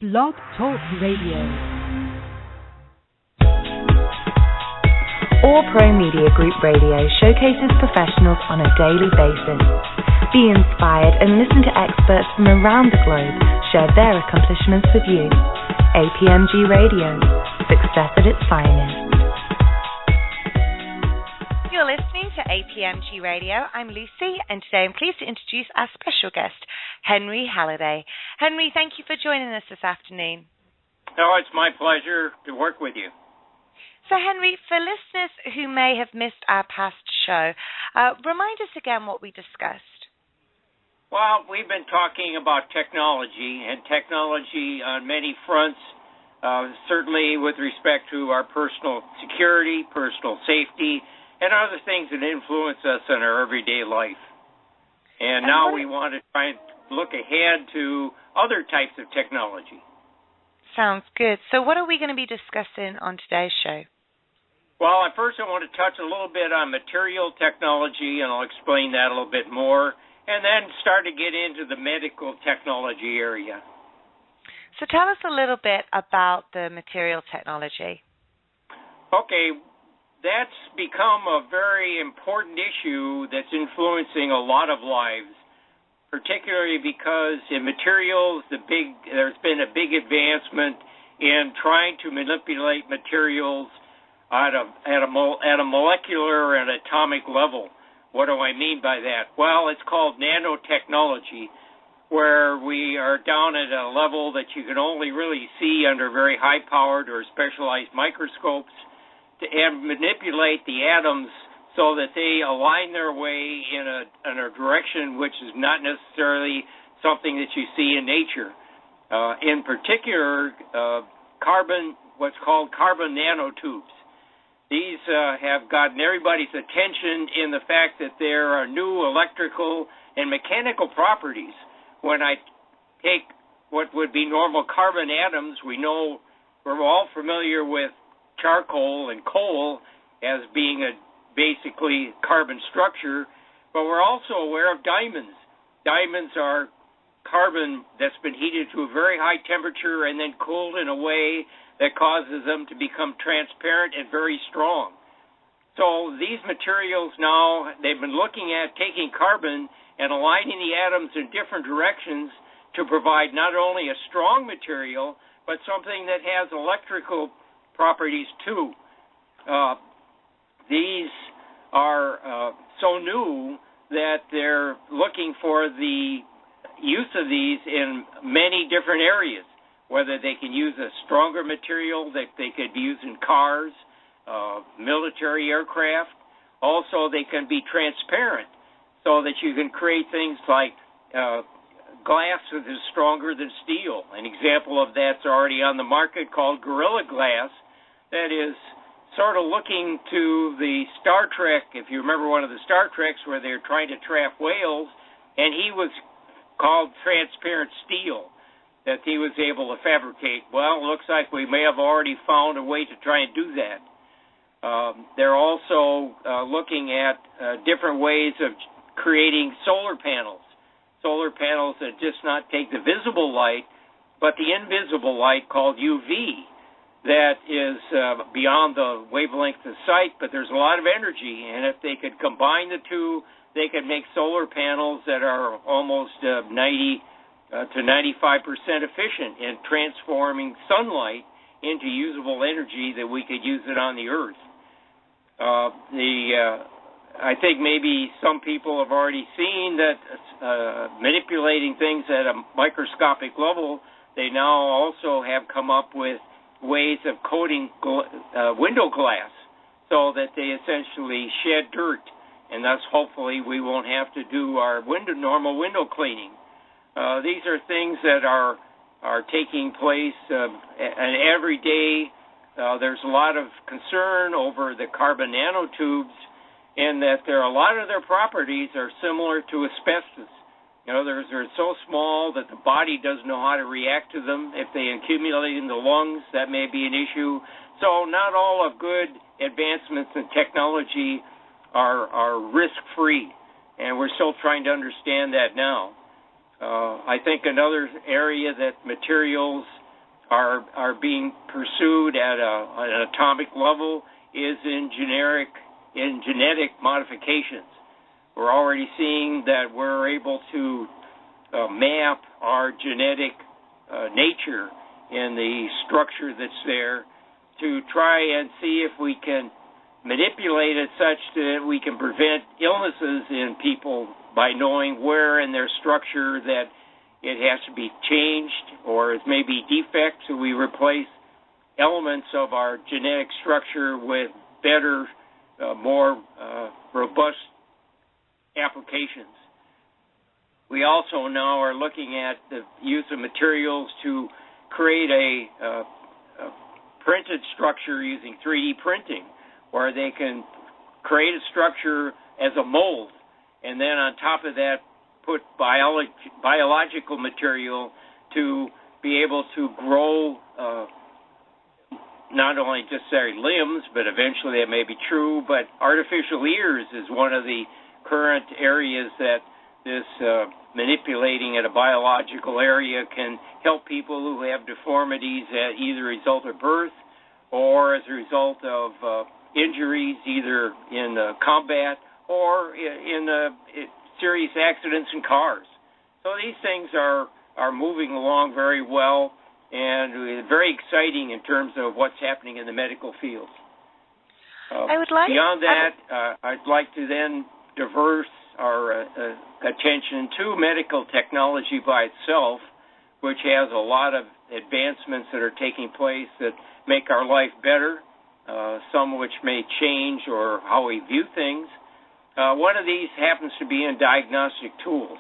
Blog Talk Radio. All Pro Media Group Radio showcases professionals on a daily basis. Be inspired and listen to experts from around the globe share their accomplishments with you. APMG Radio, success at its finest. You're listening to APMG Radio. I'm Lucy, and today I'm pleased to introduce our special guest, Henry Halliday. Henry, thank you for joining us this afternoon. Oh, it's my pleasure to work with you. So, Henry, for listeners who may have missed our past show, remind us again what we discussed. Well, we've been talking about technology, and technology on many fronts, certainly with respect to our personal security, personal safety, and other things that influence us in our everyday life. And now we want to try and look ahead to other types of technology. Sounds good. So what are we going to be discussing on today's show? Well, at first I want to touch a little bit on material technology, and I'll explain that a little bit more, and then start to get into the medical technology area. So tell us a little bit about the material technology. Okay, that's become a very important issue that's influencing a lot of lives, particularly because in materials, there's been a big advancement in trying to manipulate materials at a molecular and atomic level. What do I mean by that? Well, it's called nanotechnology, where we are down at a level that you can only really see under very high-powered or specialized microscopes, and manipulate the atoms so that they align their way in a direction which is not necessarily something that you see in nature. In particular, what's called carbon nanotubes. These have gotten everybody's attention in the fact that there are new electrical and mechanical properties. When I take what would be normal carbon atoms, we're all familiar with charcoal and coal as being a basically carbon structure, but we're also aware of diamonds. Diamonds are carbon that's been heated to a very high temperature and then cooled in a way that causes them to become transparent and very strong. So these materials now, they've been looking at taking carbon and aligning the atoms in different directions to provide not only a strong material, but something that has electrical properties too. These are so new that they're looking for the use of these in many different areas, whether they can use a stronger material that they could use in cars, military aircraft. Also, they can be transparent so that you can create things like glass that is stronger than steel. An example of that's already on the market called Gorilla Glass, that is sort of looking to the Star Trek, if you remember one of the Star Treks where they're trying to trap whales, and he was called transparent steel that he was able to fabricate. Well, it looks like we may have already found a way to try and do that. They're also looking at different ways of creating solar panels that just not take the visible light, but the invisible light called UV. That is beyond the wavelength of sight, but there's a lot of energy, and if they could combine the two, they could make solar panels that are almost 90 to 95% efficient in transforming sunlight into usable energy that we could use it on the Earth. I think maybe some people have already seen that manipulating things at a microscopic level, they now also have come up with ways of coating window glass so that they essentially shed dirt, and thus hopefully we won't have to do our normal window cleaning. These are things that are taking place, and every day there's a lot of concern over the carbon nanotubes, in that a lot of their properties are similar to asbestos. They're so small that the body doesn't know how to react to them. If they accumulate in the lungs, that may be an issue. So not all of good advancements in technology are risk-free, and we're still trying to understand that now. I think another area that materials are being pursued at an atomic level is in genetic modifications. We're already seeing that we're able to map our genetic nature in the structure that's there to try and see if we can manipulate it such that we can prevent illnesses in people by knowing where in their structure that it has to be changed or it may be defects, so we replace elements of our genetic structure with better, more robust applications. We also now are looking at the use of materials to create a printed structure using 3D printing, where they can create a structure as a mold, and then on top of that put biological material to be able to grow not only just say limbs, but eventually that may be true, but artificial ears is one of the current areas that this manipulating at a biological area can help people who have deformities at either result of birth or as a result of injuries, either in combat or in serious accidents in cars. So these things are moving along very well and very exciting in terms of what's happening in the medical field. Beyond that, I'd like to then diverse our attention to medical technology by itself, which has a lot of advancements that are taking place that make our life better, some which may change or how we view things. One of these happens to be in diagnostic tools.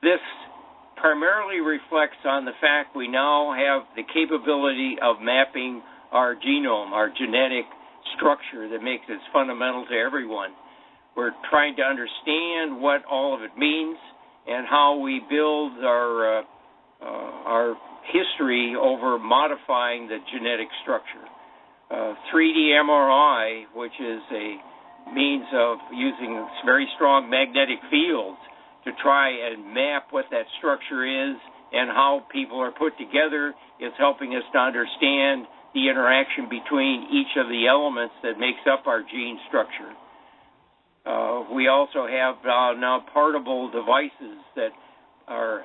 This primarily reflects on the fact we now have the capability of mapping our genome, our genetic structure that makes it fundamental to everyone. We're trying to understand what all of it means and how we build our history over modifying the genetic structure. 3D MRI, which is a means of using very strong magnetic fields to try and map what that structure is and how people are put together, is helping us to understand the interaction between each of the elements that makes up our gene structure. We also have now portable devices that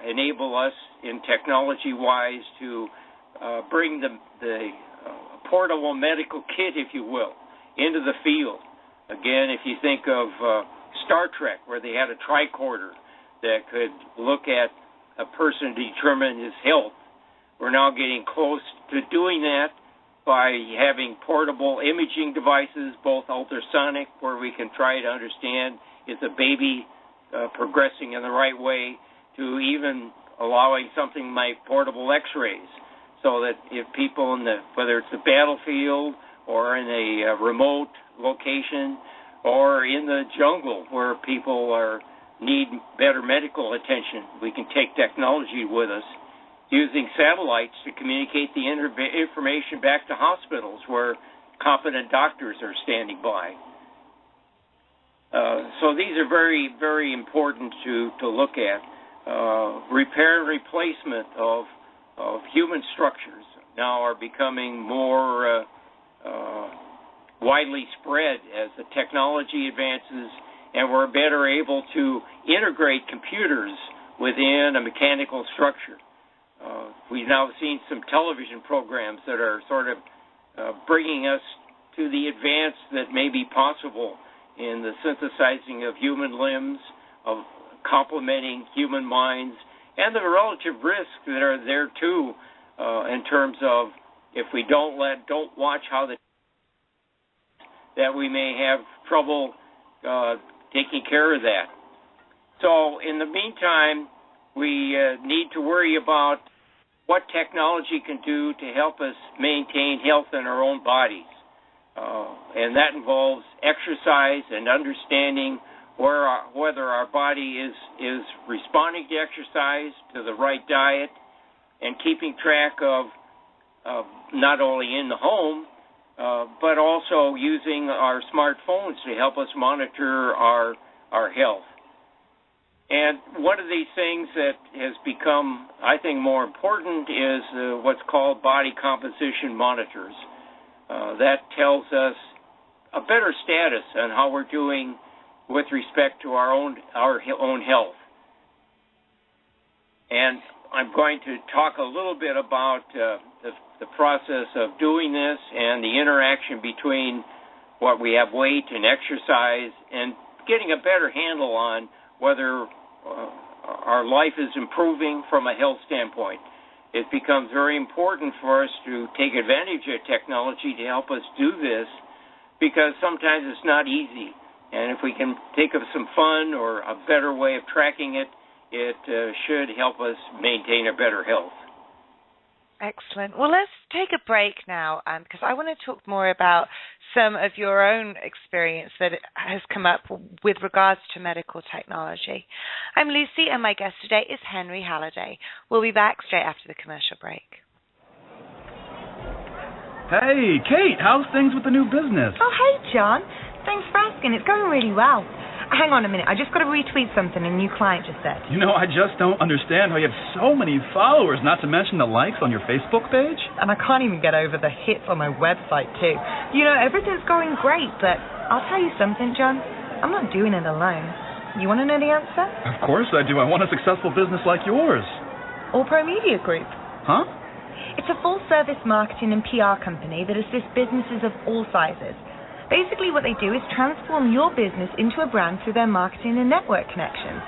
enable us in technology-wise to bring the portable medical kit, if you will, into the field. Again, if you think of Star Trek, where they had a tricorder that could look at a person to determine his health, we're now getting close to doing that by having portable imaging devices, both ultrasonic, where we can try to understand is the baby progressing in the right way, to even allowing something like portable x-rays, so that if people whether it's the battlefield or in a remote location or in the jungle where people need better medical attention, we can take technology with us, using satellites to communicate the information back to hospitals where competent doctors are standing by. So these are very, very important to look at. Repair and replacement of human structures now are becoming more widely spread as the technology advances, and we're better able to integrate computers within a mechanical structure. We've now seen some television programs that are sort of bringing us to the advance that may be possible in the synthesizing of human limbs, of complementing human minds, and the relative risks that are there too, in terms of if we don't watch how that we may have trouble taking care of that. So in the meantime, we need to worry about what technology can do to help us maintain health in our own bodies. And that involves exercise and understanding whether our body is responding to exercise, to the right diet, and keeping track of not only in the home, but also using our smartphones to help us monitor our health. And one of these things that has become, I think, more important is what's called body composition monitors. That tells us a better status on how we're doing with respect to our own health. And I'm going to talk a little bit about the process of doing this and the interaction between what we have weight and exercise and getting a better handle on whether our life is improving from a health standpoint. It becomes very important for us to take advantage of technology to help us do this because sometimes it's not easy. And if we can think of some fun or a better way of tracking it, it should help us maintain a better health. Excellent. Well, let's take a break now because I want to talk more about some of your own experience that has come up with regards to medical technology. I'm Lucy, and my guest today is Henry Halliday. We'll be back straight after the commercial break. Hey, Kate, how's things with the new business? Oh, hey, John. Thanks for asking. It's going really well. Hang on a minute. I just got to retweet something a new client just said. You know, I just don't understand how you have so many followers, not to mention the likes on your Facebook page. And I can't even get over the hits on my website, too. You know, everything's going great, but I'll tell you something, John. I'm not doing it alone. You want to know the answer? Of course I do. I want a successful business like yours. All Pro Media Group. Huh? It's a full-service marketing and PR company that assists businesses of all sizes. Basically, what they do is transform your business into a brand through their marketing and network connections.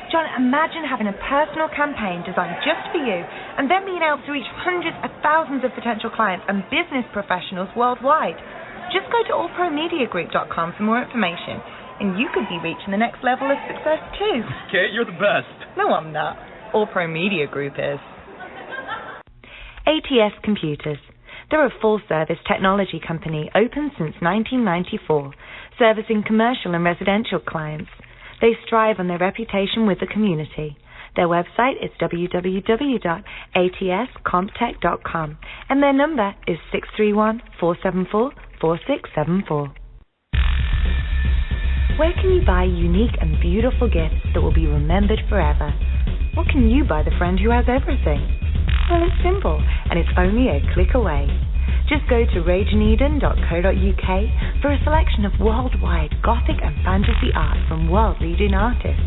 John, imagine having a personal campaign designed just for you and then being able to reach hundreds of thousands of potential clients and business professionals worldwide. Just go to allpromediagroup.com for more information, and you could be reaching the next level of success too. Kate, you're the best. No, I'm not. All Pro Media Group is. ATS Computers. They're a full-service technology company open since 1994, servicing commercial and residential clients. They strive on their reputation with the community. Their website is www.atscomptech.com, and their number is 631-474-4674. Where can you buy unique and beautiful gifts that will be remembered forever? What can you buy the friend who has everything? Well, it's simple, and it's only a click away. Just go to rageandeden.co.uk for a selection of worldwide Gothic and fantasy art from world-leading artists.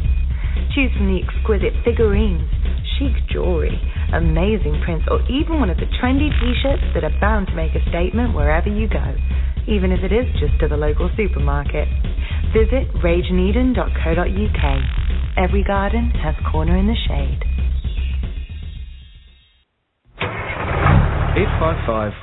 Choose from the exquisite figurines, chic jewelry, amazing prints, or even one of the trendy t-shirts that are bound to make a statement wherever you go, even if it is just to the local supermarket. Visit rageandeden.co.uk. Every garden has a corner in the shade.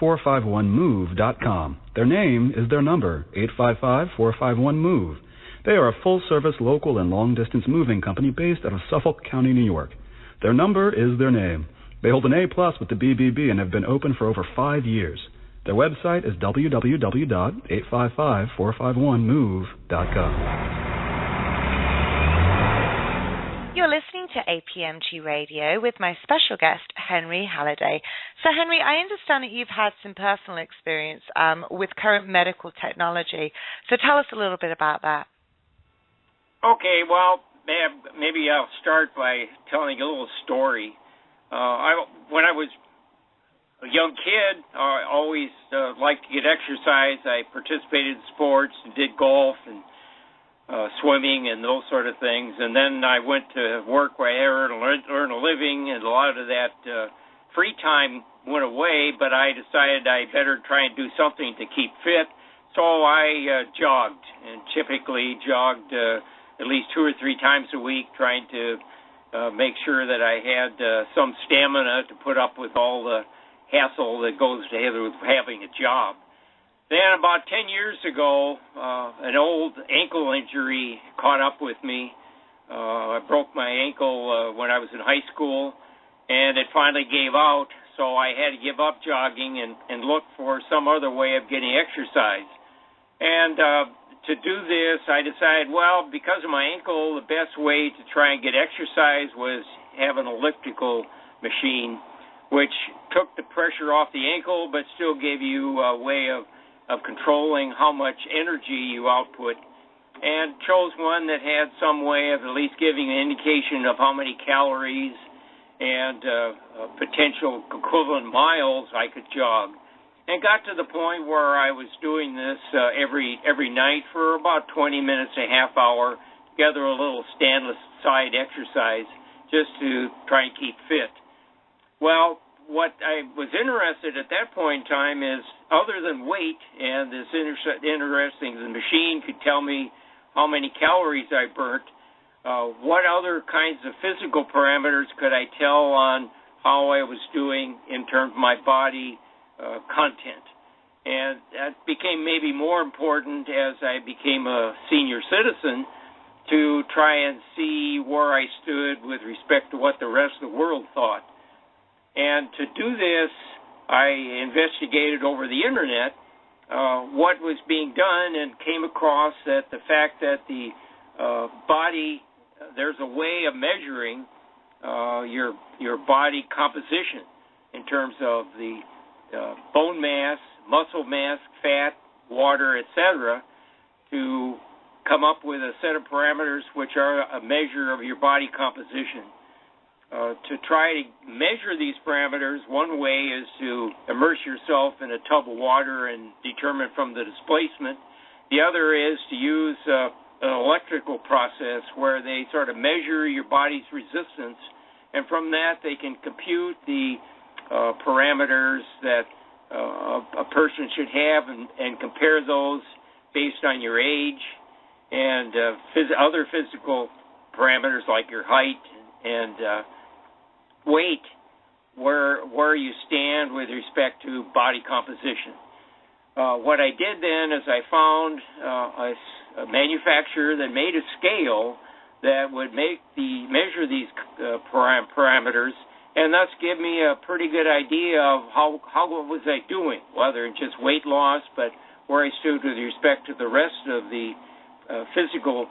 855-451-MOVE.com. Their name is their number, 855-451-MOVE. They are a full-service local and long-distance moving company based out of Suffolk County, New York. Their number is their name. They hold an A+ with the BBB and have been open for over 5 years. Their website is www.855-451-MOVE.com. You're listening to APMG Radio with my special guest, Henry Halliday. So, Henry, I understand that you've had some personal experience with current medical technology. So tell us a little bit about that. Okay, well, maybe I'll start by telling a little story. When I was a young kid, I always liked to get exercise. I participated in sports and did golf and swimming and those sort of things. And then I went to work where I had to earn a living, and a lot of that free time went away, but I decided I better try and do something to keep fit. So I jogged, and typically jogged at least 2 or 3 times a week, trying to make sure that I had some stamina to put up with all the hassle that goes together with having a job. Then about 10 years ago, an old ankle injury caught up with me. I broke my ankle when I was in high school, and it finally gave out, so I had to give up jogging and look for some other way of getting exercise. And to do this, I decided, well, because of my ankle, the best way to try and get exercise was have an elliptical machine, which took the pressure off the ankle but still gave you a way of controlling how much energy you output. and chose one that had some way of at least giving an indication of how many calories and potential equivalent miles I could jog. And got to the point where I was doing this every night for about 20 minutes, a half hour, together a little standless side exercise just to try and keep fit. Well, what I was interested at that point in time is, other than weight, and this interesting, the machine could tell me how many calories I burnt, what other kinds of physical parameters could I tell on how I was doing in terms of my body content. And that became maybe more important as I became a senior citizen, to try and see where I stood with respect to what the rest of the world thought. And to do this, I investigated over the internet what was being done, and came across that the fact that the body, there's a way of measuring your body composition in terms of the bone mass, muscle mass, fat, water, etc., to come up with a set of parameters which are a measure of your body composition. To try to measure these parameters, one way is to immerse yourself in a tub of water and determine from the displacement. The other is to use an electrical process where they sort of measure your body's resistance, and from that they can compute the parameters that a person should have, and compare those based on your age and other physical parameters like your height and weight, where you stand with respect to body composition. What I did then is I found a manufacturer that made a scale that would measure these parameters, and thus give me a pretty good idea of how was I doing, whether it's just weight loss, but where I stood with respect to the rest of the physical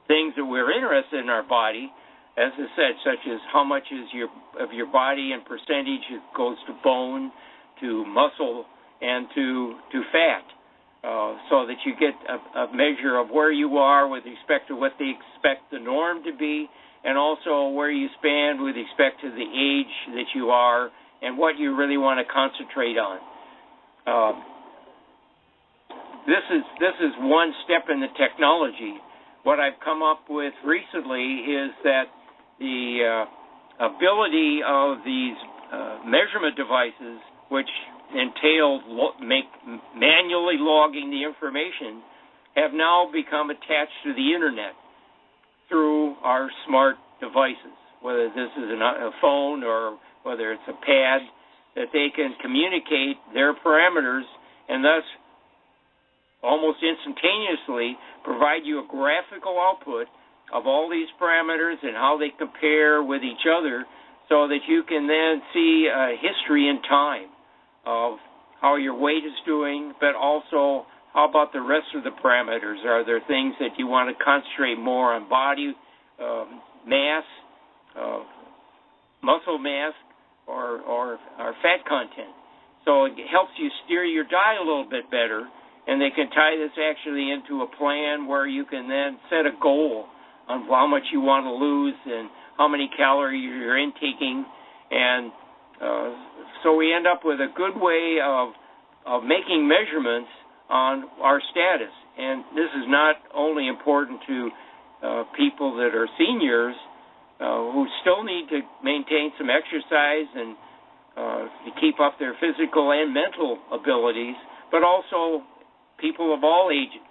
things that we're interested in our body, as I said, such as how much is of your body in percentage it goes to bone, to muscle, and to fat, so that you get a measure of where you are with respect to what they expect the norm to be, and also where you stand with respect to the age that you are and what you really want to concentrate on. This is one step in the technology. What I've come up with recently is that the ability of these measurement devices, which entailed manually logging the information, have now become attached to the internet through our smart devices, whether this is a phone or whether it's a pad, that they can communicate their parameters and thus almost instantaneously provide you a graphical output of all these parameters and how they compare with each other, so that you can then see a history in time of how your weight is doing, but also how about the rest of the parameters? Are there things that you want to concentrate more on body mass, muscle mass, or fat content? So it helps you steer your diet a little bit better, and they can tie this actually into a plan where you can then set a goal on how much you want to lose and how many calories you're intaking, and so we end up with a good way of making measurements on our status. And this is not only important to people that are seniors who still need to maintain some exercise and to keep up their physical and mental abilities, but also people of all ages,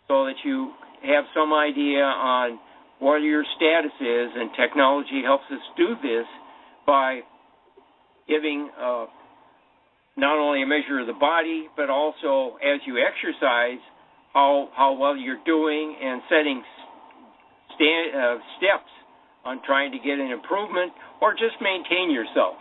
so that you have some idea on what your status is. And technology helps us do this by giving not only a measure of the body, but also as you exercise, how well you're doing, and setting steps on trying to get an improvement or just maintain yourself.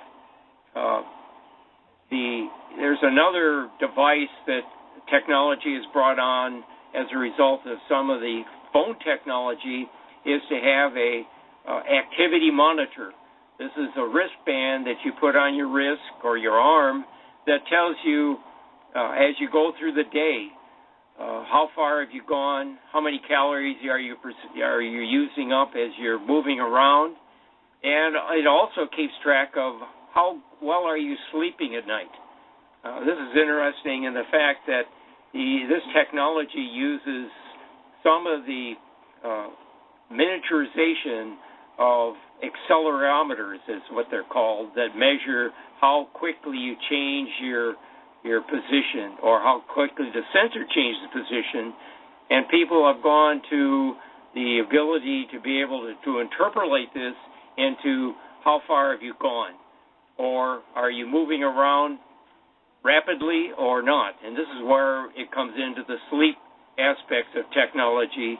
There's another device that technology has brought on as a result of some of the phone technology, is to have a activity monitor. This is a wristband that you put on your wrist or your arm that tells you as you go through the day how far have you gone, how many calories are you using up as you're moving around, and it also keeps track of how well are you sleeping at night. This is interesting in the fact that this technology uses some of the miniaturization of accelerometers, is what they're called, that measure how quickly you change your position or how quickly the sensor changes the position. And people have gone to the ability to be able to interpolate this into how far have you gone, or are you moving around rapidly or not. And this is where it comes into the sleep aspects of technology,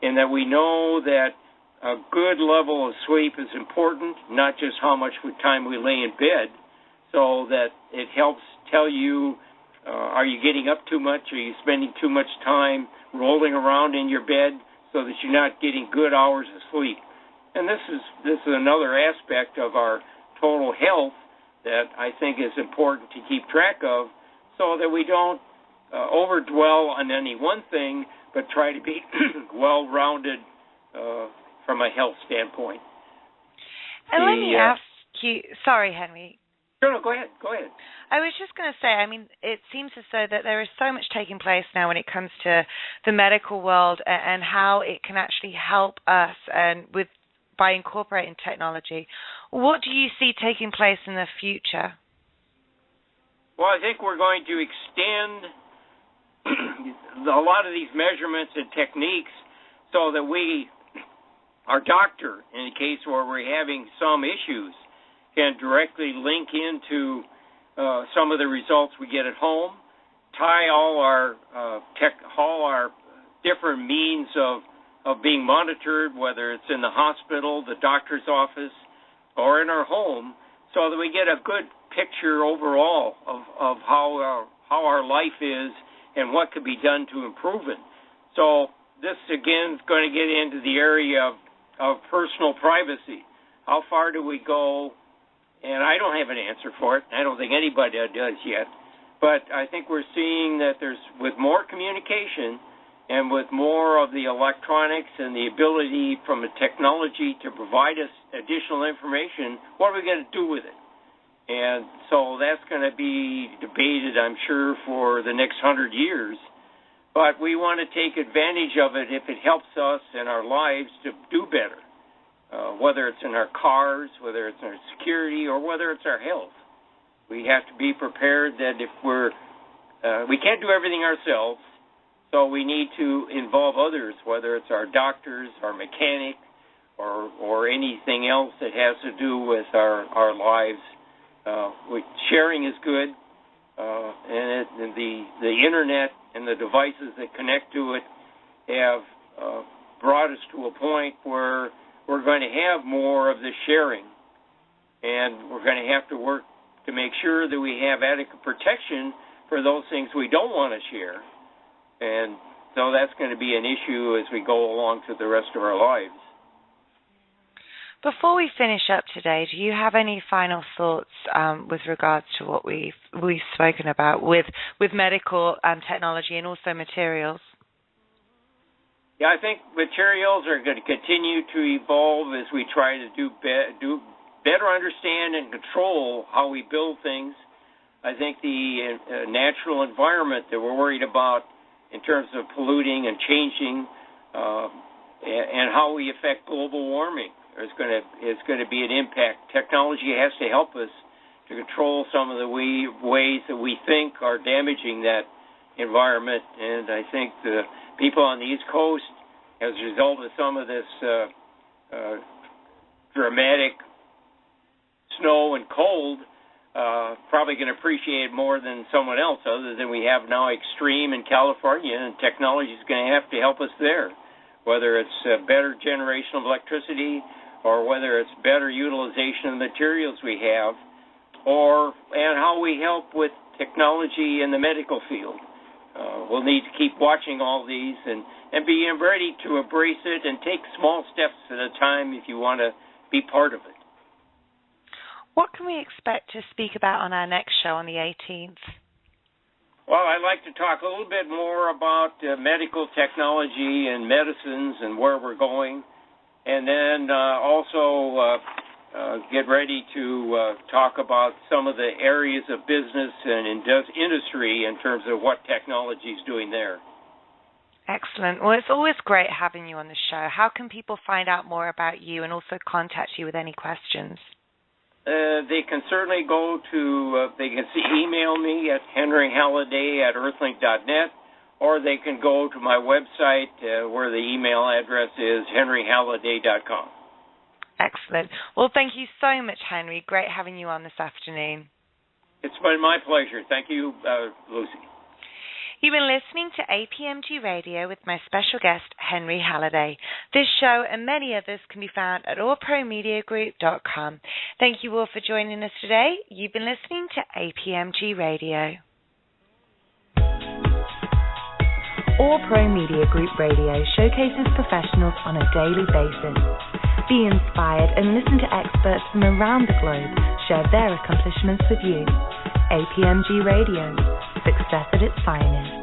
in that we know that a good level of sleep is important, not just how much time we lay in bed, so that it helps tell you, are you getting up too much? Are you spending too much time rolling around in your bed so that you're not getting good hours of sleep? And this is another aspect of our total health that I think is important to keep track of, so that we don't overdwell on any one thing, but try to be well-rounded from a health standpoint. And let me ask you, sorry, Henry. No, go ahead. I was just going to say, I mean, it seems as though that there is so much taking place now when it comes to the medical world and how it can actually help us and by incorporating technology. What do you see taking place in the future? Well, I think we're going to extend a lot of these measurements and techniques so that our doctor, in a case where we're having some issues, can directly link into some of the results we get at home, tie all our different means of being monitored, whether it's in the hospital, the doctor's office, or in our home, so that we get a good picture overall of how our life is and what could be done to improve it. So this, again, is going to get into the area of personal privacy. How far do we go? And I don't have an answer for it. I don't think anybody does yet. But I think we're seeing that with more communication and with more of the electronics and the ability from the technology to provide us additional information, what are we going to do with it? And so that's going to be debated, I'm sure, for the next 100 years. But we want to take advantage of it if it helps us in our lives to do better, whether it's in our cars, whether it's in our security, or whether it's our health. We have to be prepared that if we can't do everything ourselves, so we need to involve others, whether it's our doctors, our mechanic, or anything else that has to do with our lives. Sharing is good, and the internet and the devices that connect to it have brought us to a point where we're going to have more of the sharing, and we're going to have to work to make sure that we have adequate protection for those things we don't want to share. And so that's going to be an issue as we go along to the rest of our lives. Before we finish up today, do you have any final thoughts with regards to what we've spoken about with medical technology and also materials? Yeah, I think materials are going to continue to evolve as we try to do better understand and control how we build things. I think the natural environment that we're worried about in terms of polluting and changing and how we affect global warming is going to be an impact. Technology has to help us to control some of the ways that we think are damaging that environment. And I think the people on the East Coast, as a result of some of this dramatic snow and cold, probably going to appreciate it more than someone else, other than we have now extreme in California, and technology is going to have to help us there, whether it's better generation of electricity or whether it's better utilization of the materials we have, and how we help with technology in the medical field. We'll need to keep watching all these and be ready to embrace it and take small steps at a time if you want to be part of it. What can we expect to speak about on our next show on the 18th? Well, I'd like to talk a little bit more about medical technology and medicines and where we're going, and then also get ready to talk about some of the areas of business and industry in terms of what technology is doing there. Excellent. Well, it's always great having you on the show. How can people find out more about you and also contact you with any questions? They can certainly go to, they can email me at henryhalliday@earthlink.net, or they can go to my website where the email address is henryhalliday.com. Excellent. Well, thank you so much, Henry. Great having you on this afternoon. It's been my pleasure. Thank you, Lucy. You've been listening to APMG Radio with my special guest, Henry Halliday. This show and many others can be found at allpromediagroup.com. Thank you all for joining us today. You've been listening to APMG Radio. All Pro Media Group Radio showcases professionals on a daily basis. Be inspired and listen to experts from around the globe share their accomplishments with you. APMG Radio, success at its finest.